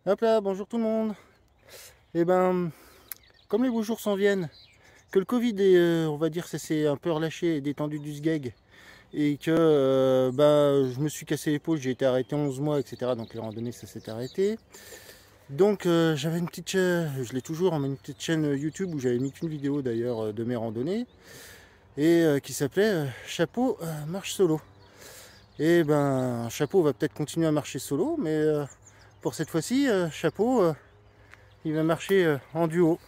Hop là, bonjour tout le monde. Et ben, comme les beaux jours s'en viennent, que le Covid est, on va dire, ça s'est un peu relâché et détendu du sgeg, et que je me suis cassé l'épaule, j'ai été arrêté 11 mois, etc. Donc les randonnées, ça s'est arrêté. Donc j'avais une petite chaîne, je l'ai toujours, hein, mais une petite chaîne YouTube où j'avais mis qu'une vidéo d'ailleurs de mes randonnées, et qui s'appelait Chapeau marche solo. Et ben, Chapeau va peut-être continuer à marcher solo, mais pour cette fois-ci, Chapeau, il va marcher en duo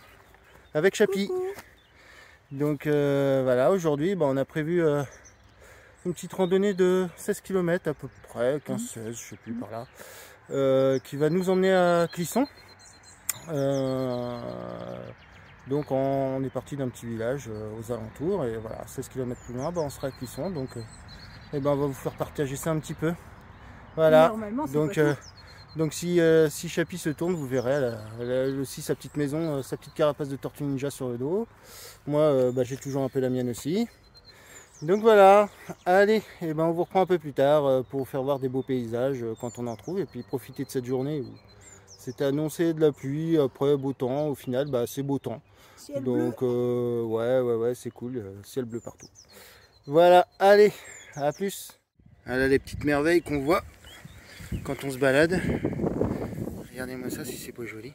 avec Chapi. Donc voilà, aujourd'hui on a prévu une petite randonnée de 16 km à peu près, 15-16, je sais plus par là, qui va nous emmener à Clisson. Donc on est parti d'un petit village aux alentours, et voilà, 16 km plus loin, on sera à Clisson. Donc on va vous faire partager ça un petit peu. Voilà, donc si Chapi se tourne, vous verrez, elle a aussi sa petite maison, sa petite carapace de tortue ninja sur le dos. Moi, j'ai toujours un peu la mienne aussi. Donc voilà, allez, on vous reprend un peu plus tard pour vous faire voir des beaux paysages quand on en trouve, et puis profiter de cette journée où c'était annoncé de la pluie, après beau temps, au final c'est beau temps. Ciel donc bleu. Ouais, c'est cool, ciel bleu partout. Voilà, allez, à plus. Voilà les petites merveilles qu'on voit quand on se balade. Regardez-moi ça, si c'est pas joli.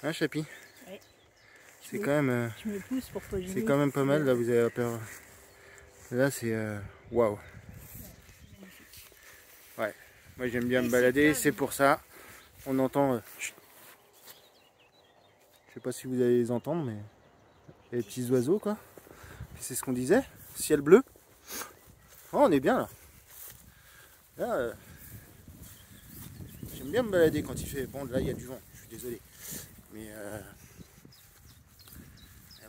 Hein, Chapi? Ouais. C'est quand même. C'est quand même pas mal. Là, vous avez peur. Là, c'est. Waouh! Ouais. Moi, j'aime bien me balader, c'est pour ça. On entend. Je sais pas si vous allez les entendre, mais. Les petits oiseaux, quoi. C'est ce qu'on disait. Ciel bleu. Oh, on est bien là. Là. J'aime bien me balader quand il fait. Bon, là, il y a du vent. Je suis désolé. Mais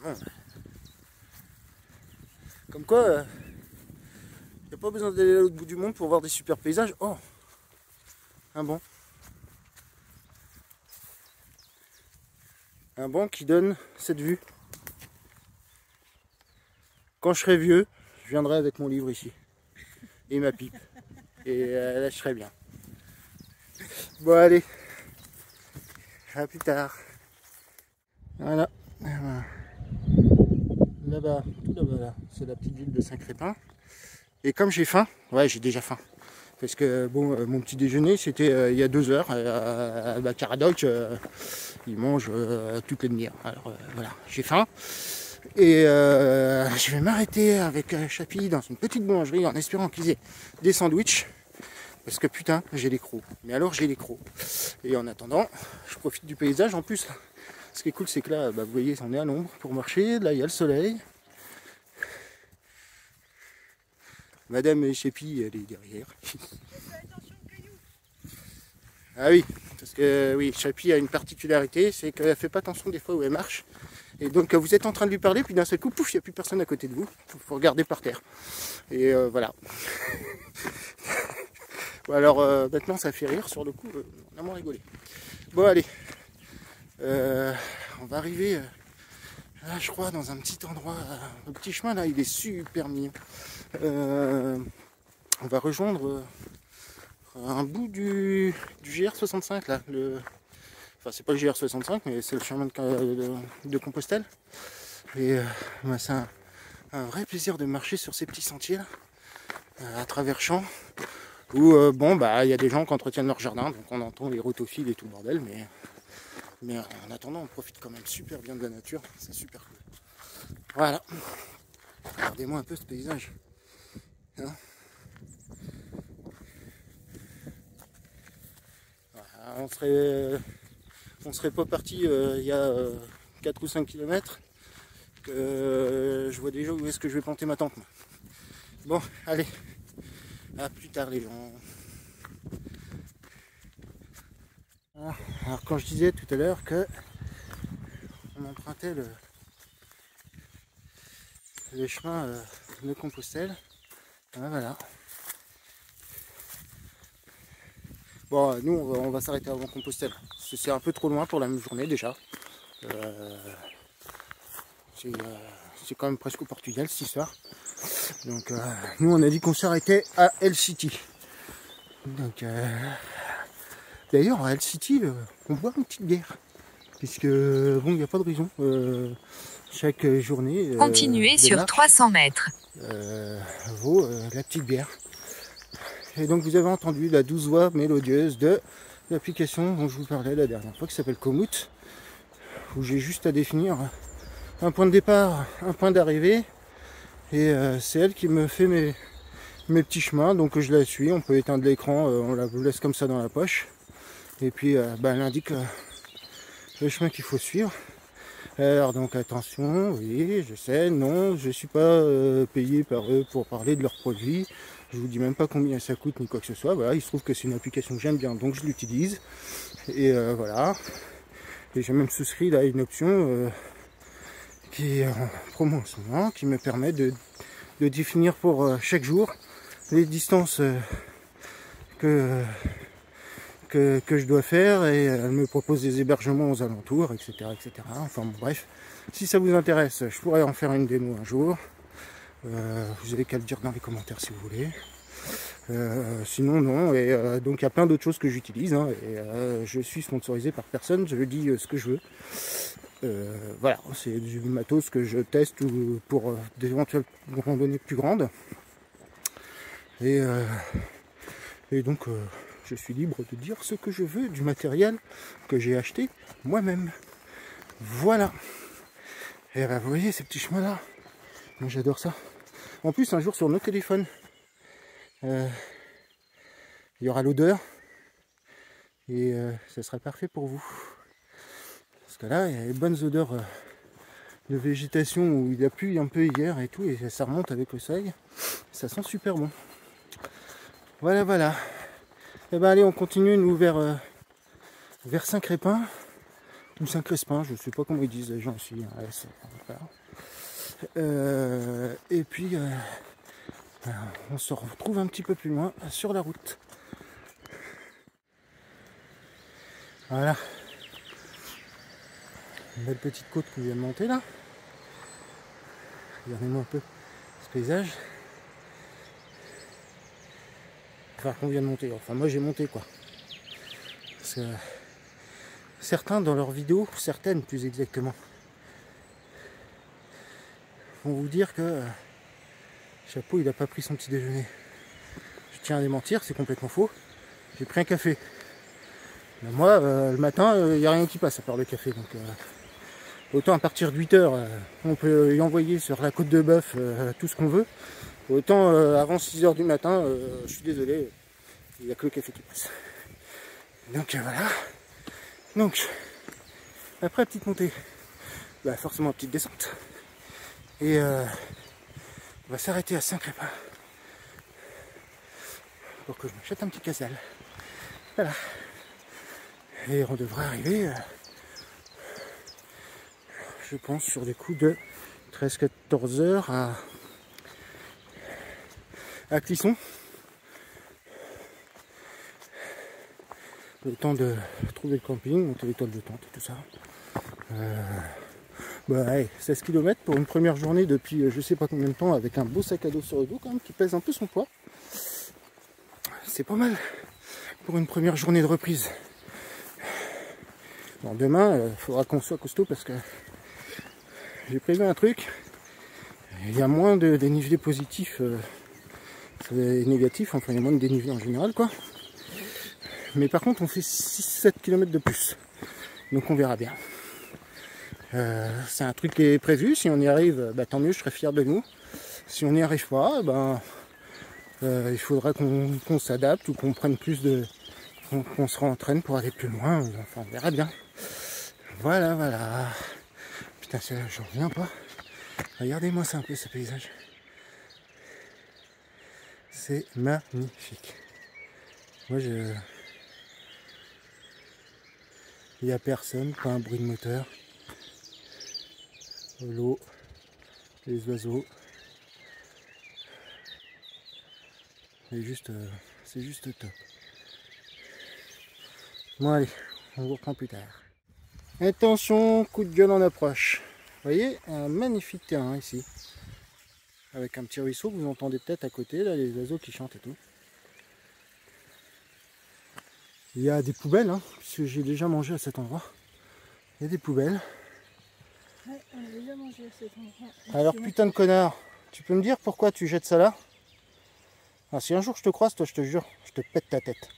bon. Comme quoi, il n'y a pas besoin d'aller à l'autre bout du monde pour voir des super paysages. Oh, un banc. Un banc qui donne cette vue. Quand je serai vieux, je viendrai avec mon livre ici. Et ma pipe. Et là, je serai bien. Bon, allez. À plus tard. Voilà. Là-bas, tout là-bas, là, c'est la petite ville de Saint-Crépin. Et comme j'ai faim, ouais, j'ai déjà faim. Parce que bon, mon petit déjeuner, c'était il y a 2 heures. À Caradoc, ils mangent toutes les demi-heures. Alors voilà, j'ai faim. Et je vais m'arrêter avec Chapi dans une petite boulangerie en espérant qu'ils aient des sandwichs. Parce que putain, j'ai les crocs. Mais alors j'ai les crocs. Et en attendant, je profite du paysage en plus. Là. Ce qui est cool, c'est que là, vous voyez, on est à l'ombre pour marcher. Là, il y a le soleil. Madame Chapi, elle est derrière. Ah oui, parce que oui, Chapi a une particularité, c'est qu'elle ne fait pas attention des fois où elle marche. Et donc vous êtes en train de lui parler, puis d'un seul coup, pouf, il n'y a plus personne à côté de vous. Il faut regarder par terre. Et voilà. Bon, alors maintenant ça fait rire, sur le coup, on a moins rigolé. Bon allez, on va arriver, là je crois, dans un petit endroit, un petit chemin là, il est super mignon. On va rejoindre un bout du GR65 là. Enfin c'est pas le GR65, mais c'est le chemin de Compostelle. Et c'est un vrai plaisir de marcher sur ces petits sentiers là, à travers champs. Où il y a des gens qui entretiennent leur jardin, donc on entend les rotophiles et tout le bordel, mais en attendant on profite quand même super bien de la nature, c'est super cool. Voilà. Regardez-moi un peu ce paysage. Hein, voilà, on serait pas parti il y a 4 ou 5 km que je vois déjà où est-ce que je vais planter ma tente. Bon, allez, à plus tard les gens. Alors quand je disais tout à l'heure que on empruntait le chemin de Compostelle, voilà. Bon, nous on va s'arrêter avant Compostelle. C'est un peu trop loin pour la même journée déjà. C'est quand même presque au Portugal cette histoire. Donc nous on a dit qu'on s'arrêtait à El City. Donc, d'ailleurs, à Hull City, on voit une petite bière. Puisque, bon, il n'y a pas de raison. Chaque journée Continuez de sur marche 300 mètres. vaut la petite bière. Et donc, vous avez entendu la douce voix mélodieuse de l'application dont je vous parlais la dernière fois, qui s'appelle Komoot, où j'ai juste à définir un point de départ, un point d'arrivée. Et c'est elle qui me fait mes petits chemins, donc je la suis. On peut éteindre l'écran, on la laisse comme ça dans la poche. Et puis, elle indique le chemin qu'il faut suivre. Alors donc attention, oui, je sais, non, je suis pas payé par eux pour parler de leurs produits. Je vous dis même pas combien ça coûte ni quoi que ce soit. Voilà, il se trouve que c'est une application que j'aime bien, donc je l'utilise. Et voilà. Et j'ai même souscrit là une option qui est en promo en ce moment, qui me permet de définir pour chaque jour les distances que je dois faire, et elle me propose des hébergements aux alentours, etc. etc. Enfin bon, bref, si ça vous intéresse, je pourrais en faire une démo un jour. Vous avez qu'à le dire dans les commentaires si vous voulez. Sinon non, et donc il y a plein d'autres choses que j'utilise, hein, et je suis sponsorisé par personne, je dis ce que je veux. Voilà, c'est du matos que je teste pour d'éventuelles randonnées plus grandes. Et donc je suis libre de dire ce que je veux du matériel que j'ai acheté moi-même. Voilà. Et là, vous voyez ces petits chemins là, moi j'adore ça. En plus, un jour sur nos téléphones, il y aura l'odeur, et ça sera parfait pour vous. Parce que là, il y a les bonnes odeurs de végétation où il a plu un peu hier et tout, et ça remonte avec le soleil. Ça sent super bon. Voilà, voilà. Et ben allez, on continue nous vers Saint-Crespin, ou Saint-Crespin, je sais pas comment ils disent les gens ici. Hein, voilà. Et puis on se retrouve un petit peu plus loin sur la route. Voilà. Une belle petite côte qu'on vient de monter là. Regardez-moi un peu ce paysage. Enfin, qu'on vient de monter. Enfin, moi j'ai monté quoi. Parce que certains dans leurs vidéos, certaines plus exactement, vont vous dire que Chapeau il n'a pas pris son petit déjeuner. Je tiens à démentir, c'est complètement faux. J'ai pris un café. Mais moi, le matin, il n'y a rien qui passe à part le café. Donc, autant à partir de 8h, on peut y envoyer sur la côte de bœuf tout ce qu'on veut. Autant avant 6h du matin, je suis désolé, il n'y a que le café qui passe. Donc voilà. Donc, après la petite montée, bah, forcément une petite descente. Et on va s'arrêter à Saint-Crespin pour que je m'achète un petit casal. Voilà. Et on devrait arriver, je pense, sur des coups de 13-14 heures à Clisson. Le temps de trouver le camping, monter les toiles de tente et tout ça. Bah, ouais, 16 km pour une première journée depuis je sais pas combien de temps, avec un beau sac à dos sur le dos quand même qui pèse un peu son poids. C'est pas mal pour une première journée de reprise. Bon, demain, il faudra qu'on soit costaud parce que j'ai prévu un truc. Il y a moins de dénivelé positif et négatif, enfin il y a moins de dénivelé en général quoi. Mais par contre on fait 6-7 km de plus. Donc on verra bien. C'est un truc qui est prévu, si on y arrive, bah, tant mieux, je serai fier de nous. Si on n'y arrive pas, ben, il faudra qu'on s'adapte ou qu'on prenne plus de... qu'on se rentraîne pour aller plus loin, enfin on verra bien. Voilà, voilà. Putain, j'en reviens pas. Regardez-moi ça un peu, ce paysage. C'est magnifique. Moi, il n'y a personne, pas un bruit de moteur. L'eau, les oiseaux. C'est juste top. Bon, allez, on vous reprend plus tard. Attention, coup de gueule en approche. Vous voyez, un magnifique terrain ici. Avec un petit ruisseau que vous entendez peut-être à côté, là, les oiseaux qui chantent et tout. Il y a des poubelles, hein, puisque j'ai déjà mangé à cet endroit. Il y a des poubelles. Ouais, on a déjà mangé à cet endroit. Alors putain de connard, tu peux me dire pourquoi tu jettes ça là? Ah, si un jour je te croise, toi je te jure, je te pète ta tête.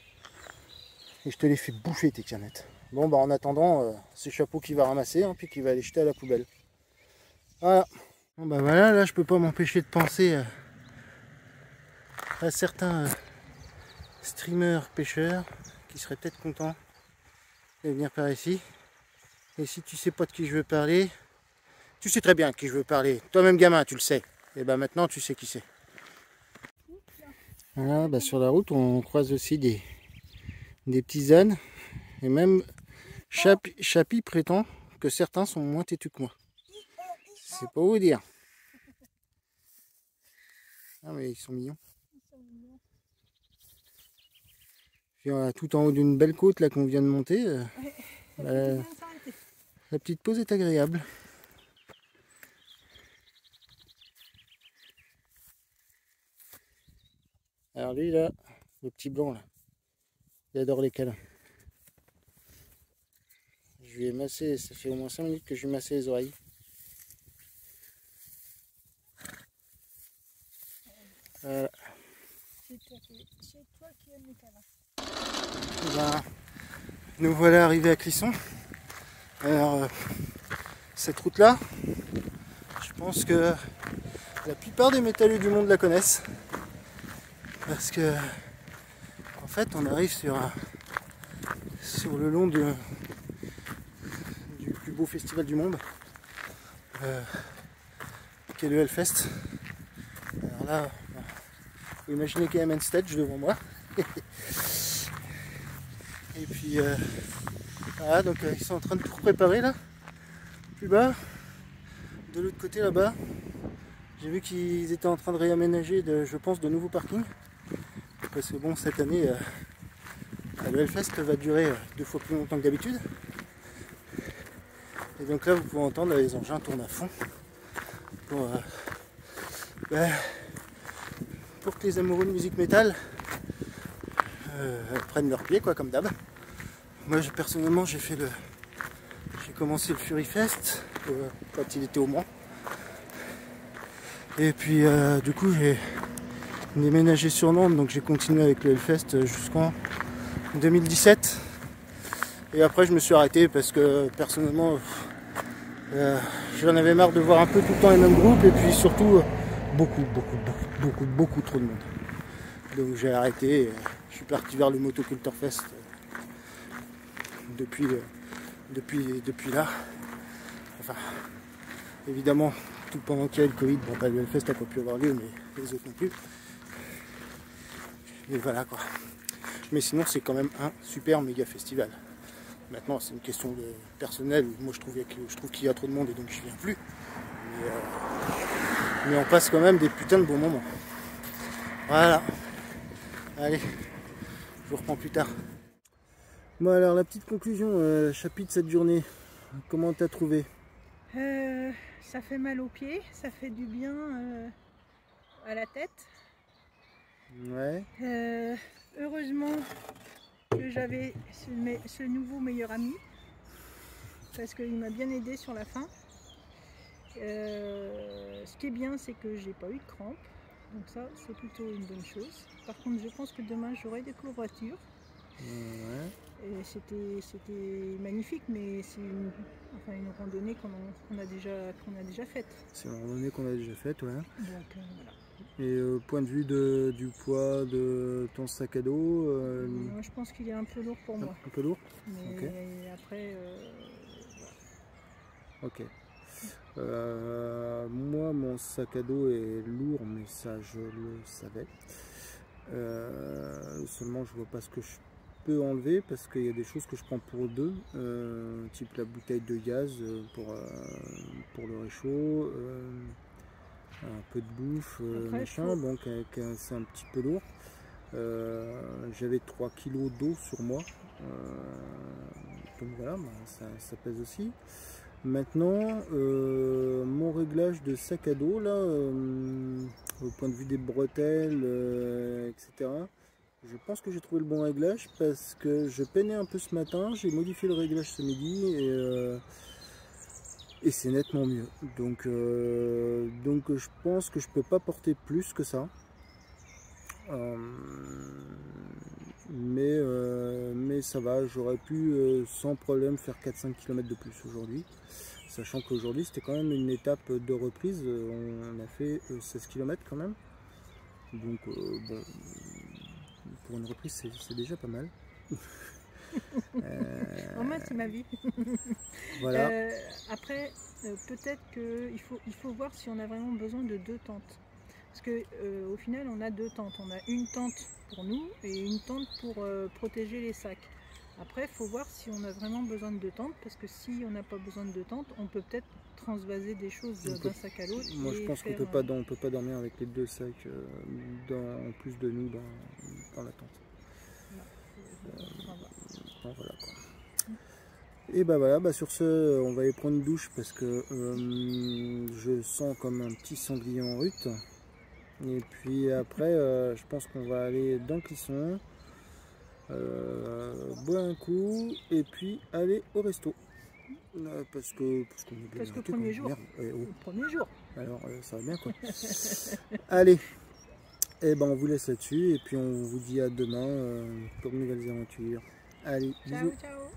Et je te les fais bouffer tes canettes. Bon bah en attendant, c'est Chapeau qui va ramasser, hein, puis qui va aller jeter à la poubelle. Voilà. Bon bah voilà, là je peux pas m'empêcher de penser à certains streamers pêcheurs qui seraient peut-être contents de venir par ici. Et si tu sais pas de qui je veux parler, tu sais très bien de qui je veux parler. Toi-même gamin, tu le sais. Et ben maintenant tu sais qui c'est. Voilà, bah sur la route on croise aussi des petits ânes. Et même Chapi prétend que certains sont moins têtus que moi. C'est pas vous dire. Ah mais ils sont mignons. Puis tout en haut d'une belle côte là qu'on vient de monter, la petite pause est agréable. Alors lui là, le petit blanc là, il adore les câlins. Je lui ai massé, ça fait au moins 5 minutes que je lui ai massé les oreilles. Voilà. C'est toi qui aimes les câlins. Ben, nous voilà arrivés à Clisson. Alors, cette route là, je pense que la plupart des métalleux du monde la connaissent. Parce que, en fait, on arrive sur le long du plus beau festival du monde, qui est le Hellfest. Alors là, vous imaginez qu'il y a un main stage devant moi. Et puis, voilà, donc ils sont en train de tout préparer là. Plus bas, de l'autre côté là-bas, j'ai vu qu'ils étaient en train de réaménager, je pense, de nouveaux parkings. Parce que bon, cette année, le Hellfest va durer 2 fois plus longtemps que d'habitude. Et donc là, vous pouvez entendre les engins tournent à fond pour que les amoureux de musique métal prennent leur pied, quoi, comme d'hab. Moi, personnellement, j'ai commencé le Fury Fest quand il était au Mans. Et puis, du coup, j'ai déménagé sur Nantes, donc j'ai continué avec le Hellfest jusqu'en 2017. Et après, je me suis arrêté parce que personnellement, j'en avais marre de voir un peu tout le temps les mêmes groupes, et puis surtout beaucoup trop de monde. Donc j'ai arrêté, je suis parti vers le Motoculture Fest depuis là. Enfin, évidemment, tout pendant qu'il y a le Covid, bon, le Hellfest n'a pas pu avoir lieu, mais les autres non plus. Mais voilà quoi. Mais sinon, c'est quand même un super méga festival. Maintenant, c'est une question de personnel. Moi, je trouve qu'il y a trop de monde et donc je viens plus. Mais on passe quand même des putains de bons moments. Voilà. Allez, je vous reprends plus tard. Bon alors, la petite conclusion, chapitre de cette journée. Comment t'as trouvé? Ça fait mal aux pieds, ça fait du bien à la tête. Ouais. Heureusement que j'avais ce nouveau meilleur ami, parce qu'il m'a bien aidé sur la fin. Ce qui est bien, c'est que j'ai pas eu de crampes, donc ça c'est plutôt une bonne chose. Par contre, je pense que demain j'aurai des courbatures. Ouais. Et c'était magnifique, mais c'est une randonnée qu'on a déjà faite. C'est une randonnée qu'on a déjà faite, ouais. Donc voilà. Et point de vue du poids de ton sac à dos, moi je pense qu'il est un peu lourd pour moi. Un peu lourd. Mais okay. Après, voilà. Ok. Moi, mon sac à dos est lourd, mais ça, je le savais. Seulement, je vois pas ce que je peux enlever parce qu'il y a des choses que je prends pour deux, type la bouteille de gaz pour le réchaud, un peu de bouffe, machin, donc c'est un petit peu lourd. J'avais 3 kg d'eau sur moi, donc voilà, ça pèse aussi. Maintenant, mon réglage de sac à dos, là, au point de vue des bretelles, etc., Je pense que j'ai trouvé le bon réglage parce que je peinais un peu ce matin, j'ai modifié le réglage ce midi et c'est nettement mieux. Donc je pense que je peux pas porter plus que ça. Mais ça va, j'aurais pu sans problème faire 4-5 km de plus aujourd'hui. Sachant qu'aujourd'hui c'était quand même une étape de reprise, on a fait 16 km quand même. Donc bon, pour une reprise c'est déjà pas mal. Moi c'est ma vie. Voilà. Après, peut-être qu'il faut voir si on a vraiment besoin de 2 tentes. Parce qu'au final on a 2 tentes. On a une tente pour nous et une tente pour protéger les sacs. Après, il faut voir si on a vraiment besoin de 2 tentes, parce que si on n'a pas besoin de 2 tentes, on peut peut-être transvaser des choses d'un sac à l'autre. Moi je pense qu'on peut pas dormir avec les 2 sacs en plus de nous dans la tente. Bon, voilà quoi. Et bah voilà, sur ce, on va aller prendre une douche parce que je sens comme un petit sanglier en rut. Et puis après, je pense qu'on va aller dans le Clisson, boire un coup et puis aller au resto. Parce qu'on est bien le premier jour. Le premier jour. Alors ça va bien quoi. Allez, et ben on vous laisse là-dessus et puis on vous dit à demain pour de nouvelles aventures. Allez, bisous. Ciao, ciao.